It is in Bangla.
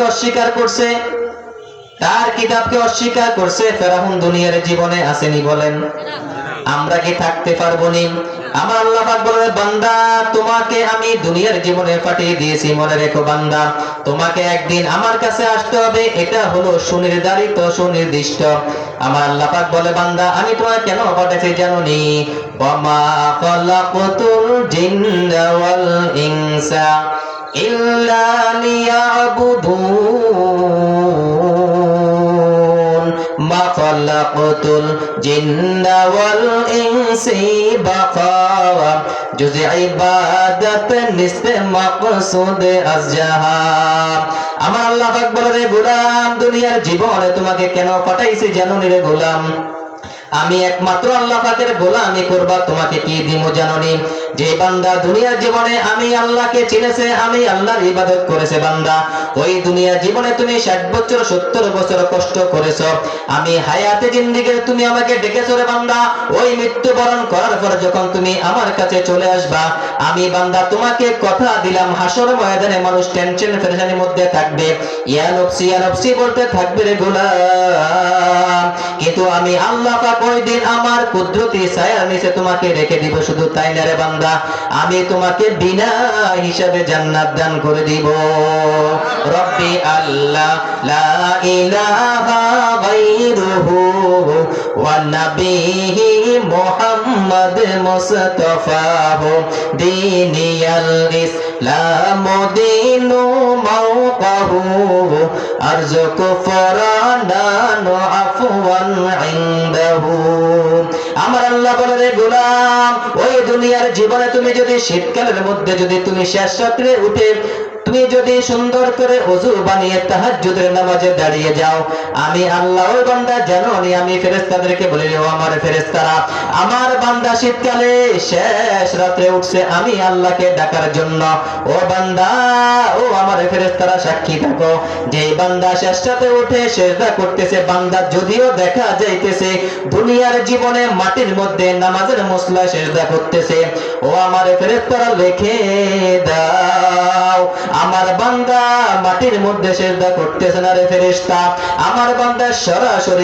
অস্বীকার করছে, তার কিতাবকে অস্বীকার করছে। ফেরাউন দুনিয়ার জীবনে আসেনি বলেন? আমরা কি থাকতে পারবো নি? আমার আল্লাহ পাক বলে, বান্দা তোমাকে আমি দুনিয়ার জীবনে পাঠিয়ে দিয়েছি, মনে রেখো বান্দা তোমাকে একদিন আমার কাছে আসতে হবে, এটা হলো সুনির্ধারিত সুনির্দিষ্ট। আমার আল্লাহ পাক বলে, বান্দা আমি তোমাকে কেন পাঠাইছি জানো নি? ওয়ামা খালাকতুল জিন্না ওয়াল ইনসা ইল্লা লিয়াবুদুন, মা খালাকতুল জিন্না ওয়াল ইনসি বাকা জুজ ইবাদত নিসবে মাকসুদ আজজাহা। আমার আল্লাহ পাক বলে, রে গোলাম দুনিয়ার জীবনে তোমাকে কেন পাঠাইছি জানো নি রে গোলাম? আমি একমাত্র আল্লাহ পাকের গোলামি করবা, তোমাকে কি দিমু জানোনি? যে বান্দা দুনিয়ার জীবনে আমি আল্লাহকে চিনেছে, আমি আল্লাহর ইবাদত করেছে বান্দা, ওই দুনিয়ার জীবনে তুমি 60 বছর 70 বছর কষ্ট করেছো, আমি হায়াতে জিন্দেগি তুমি আমাকে ডেকেছো রে বান্দা, ওই মৃত্যুবরণ করার পর যখন তুমি আমার কাছে চলে আসবা, আমি বান্দা তোমাকে কথা দিলাম হাসর ময়দানে মানুষ টেনশন পেরেশানির মধ্যে থাকবে, ইয়া নফসি বলতে থাকবে রে গোলাম, কিন্তু আমি আল্লাহ পাক ওই দিন আমার কুদরতি ছায়ার নিচে তোমাকে রেখে দিব। শুধু তাই না রে বান্দা, আমি তোমাকে বিনা হিসাবে জান্নাত দান করে দিব। রব্বি আল্লাহ লা ইলাহা গায়রুহু ওয়া নবিহি মুহাম্মদ মুস্তাফাহু দীনিয়াল ইসলাম দীনু মাওকাহু আরজুকু ফরানান আফওয়ান ইনদাহু। আমার আল্লাহ বলে, রে গোলাম ওই দুনিয়ার জীবনে তুমি যদি শীতকালের মধ্যে যদি তুমি শেষ রাত্রে উঠে তুমি যদি সুন্দর করে ওযু বানিয়ে তাহাজ্জুদের নামাজে দাঁড়িয়ে যাও, আমি আল্লাহ ওই বান্দা জানো নি আমি ফেরেশতাদেরকে বলি, ও আমার ফেরেশতারা, আমার বান্দা শীতকালে শেষ রাতে উঠছে আমি আল্লাহকে ডাকার জন্য, ও বান্দা ও আমার ফেরেশতারা সাক্ষী থাকো, যে বান্দা শেষ রাতে উঠে সিজদা করতেছে, বান্দা যদিও দেখা যাইতেছে দুনিয়ার জীবনে মাটির মধ্যে নামাজের মুসল্লা সিজদা করতেছে, ও আমার ফেরেশতারা লিখে দাও আমার বান্দা মাটির মধ্যে সিজদা করতেছে না রে ফেরেশতা, আমার বান্দা সরাসরি